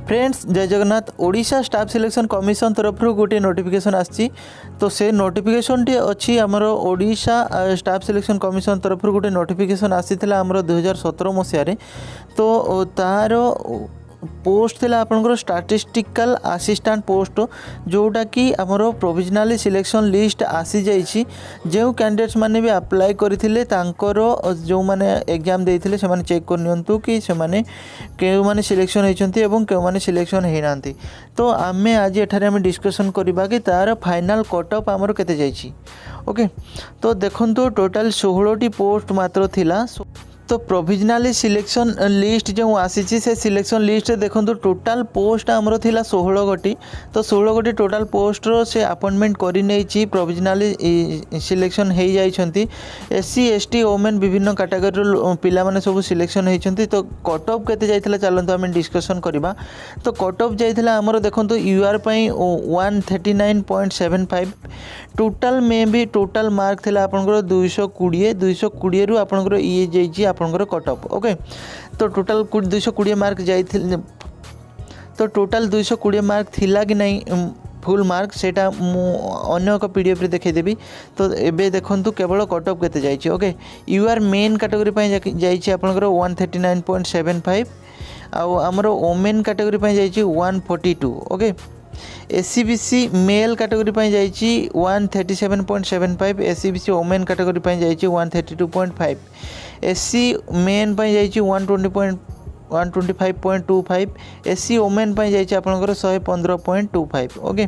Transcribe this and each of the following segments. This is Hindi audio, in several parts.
फ्रेंड्स जय Jagannath. Odisha staff selection commission तरफ गोटे नोटिफिकेशन आसी तो से नोटिफिकेशन टी अच्छी आमर ओडिशा स्टाफ सिलेक्शन कमिशन तरफ गोटे नोटिफिकेशन आसीथिला आमर 2017 मसीह तो तार पोस्ट थिला आपनकर स्टैटिस्टिकल असिस्टेंट पोस्ट जोटा कि आमर प्रोविजनली सिलेक्शन लिस्ट आसी जाइछि। जो कैंडिडेट्स माने भी अप्लाई करथिले तांकर जो माने एग्जाम देइथिले से माने चेक कर नियंतु कि से माने केउ माने सिलेक्शन होइछंती एवं केउ माने सिलेक्शन हेनांती। तो आमे आज एठारे आमे डिस्कशन करबा कि तार फाइनल कट ऑफ आमर केते जाइछि। ओके तो देखंतु टोटल 16 टी पोस्ट मात्र थिला। तो प्रोविजनली सिलेक्शन लिस्ट जो आसी से सिलेक्शन लिस्ट देखो टोटाल पोस्ट आमर थिला 16 गोटी। तो 16 गोटी टोटाल पोस्ट रो से अपॉइंटमेंट करी नहीं प्रोविजनली सिलेक्शन हो जाइछंती। एससी एसटी वोमेन विभिन्न कैटेगरी पिला माने सब सिलेक्शन होइछंती। तो कट ऑफ केते जाइथिला चलंतु आमे डिस्कशन करबा। तो कट ऑफ जाइथिला आमर देखंतु यूआर पई 139.75 टोटाल में भी टोटाल मार्क थिला आपनकर 220 रु आपनकर ये जाइछि आपनकर कट ऑफ। ओके तो टोटाल 220 मार्क जाइथिल। तो टोटाल 220 मार्क थिला कि नहीं फुल मार्क सेटा अन्य एक पीडीएफ रे देखै देबी। तो एबे देखंतु केवल कट ऑफ केते जाइछि। ओके यूआर मेन कैटेगरी पई जाइछि आपनकर 139.75 आउ हमर वोमेन कैटेगरी पई जाइछि 142। ओके एससीबीसी मेल कैटेगरी पई जाइछि 137.75 एससीबीसी वोमेन कैटेगरी पई जाइछि 132.5 एससी मेन पई जाइछि 125.25 एससी वोमेन पई जाइछि आपनकर 115.25। ओके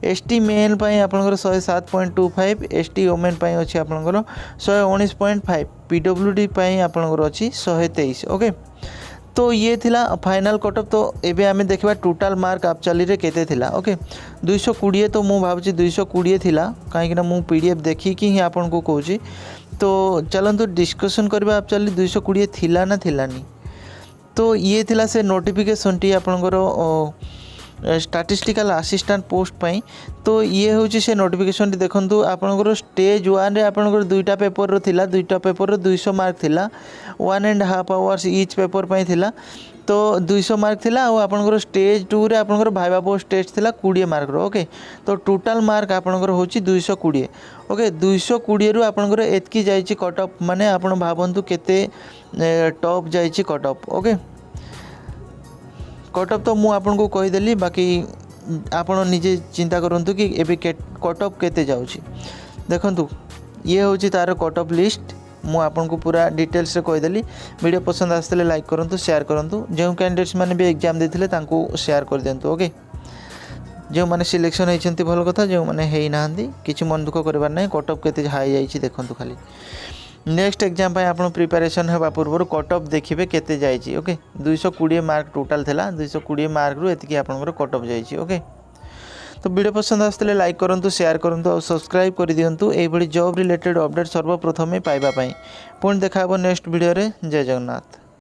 एसटी मेन पई आपनकर 107.25 एसटी वोमेन पई अछि आपनकर 119.5 पीडब्ल्यूडी पई आपनकर अछि 123। ओके तो ये थिला फाइनल कट ऑफ। तो एबे आमे देखबा टोटल मार्क एक्चुअली रे केते थिला। ओके 220 तो मु भाबछि 220 थिला काहे कि मु पीडीएफ देखि कि ही आपन को कहूछि। तो चलंतु डिस्कशन करबा एक्चुअली 220 थिला ना थिलानी। तो ये थिला से नोटिफिकेशन टी आपनकर स्टैटिस्टिकल असिस्टेंट पोस्ट पाई। तो ये हूँ से नोटिफिकेशन देखंतु आपनकर स्टेज 1 रे आपनकर दुईटा पेपर रो थिला। दुईटा पेपर रो 200 मार्क थिला 1.5 आवर्स ईच पेपर पाई थिला। तो 200 मार्क थिला और आपनकर स्टेज 2 रे आपनकर भाइबा पोस्ट टेस्ट थिला 20 मार्क रो। ओके तो टोटल मार्क आपनकर होची 220। ओके 220 रु आपनकर एतकी जाईची कट ऑफ माने आपन भाबंतु केते टॉप जाईची cut off. Okay cut off तो मु आपन को कहि देली बाकी आपन निजे चिंता करंतु कि एबे कट ऑफ केते जाउची। देखंतु ये होची तार कट ऑफ लिस्ट मु आपन को पूरा डिटेल्स रे कहि देली। वीडियो पसंद आसले लाइक करंतु शेयर करंतु। जो कैंडिडेट्स माने भी एग्जाम देथिले तांको शेयर कर देंतु। ओके जो माने सिलेक्शन होइछंती भल कथा जो माने हेइ नाहंती किछि मन दुख करबार नै। कट ऑफ केते हाई जाईछि देखंतु खाली। नेक्स्ट एग्जाम पाई आपण प्रिपरेशन हेबा पूर्व कट ऑफ देखिबे केते जाईछि। ओके 220 मार्क टोटल थिला 220 मार्क रु एतिकी आपनकर कट ऑफ जाईछि। ओके तो वीडियो पसंद आसले लाइक करंतु शेयर करंतु और सब्सक्राइब कर दियंतु एई भली जॉब रिलेटेड अपडेट सर्वप्रथमे पाइबा पई। पुणी देखा नेक्स्ट वीडियो रे। जय जगन्नाथ।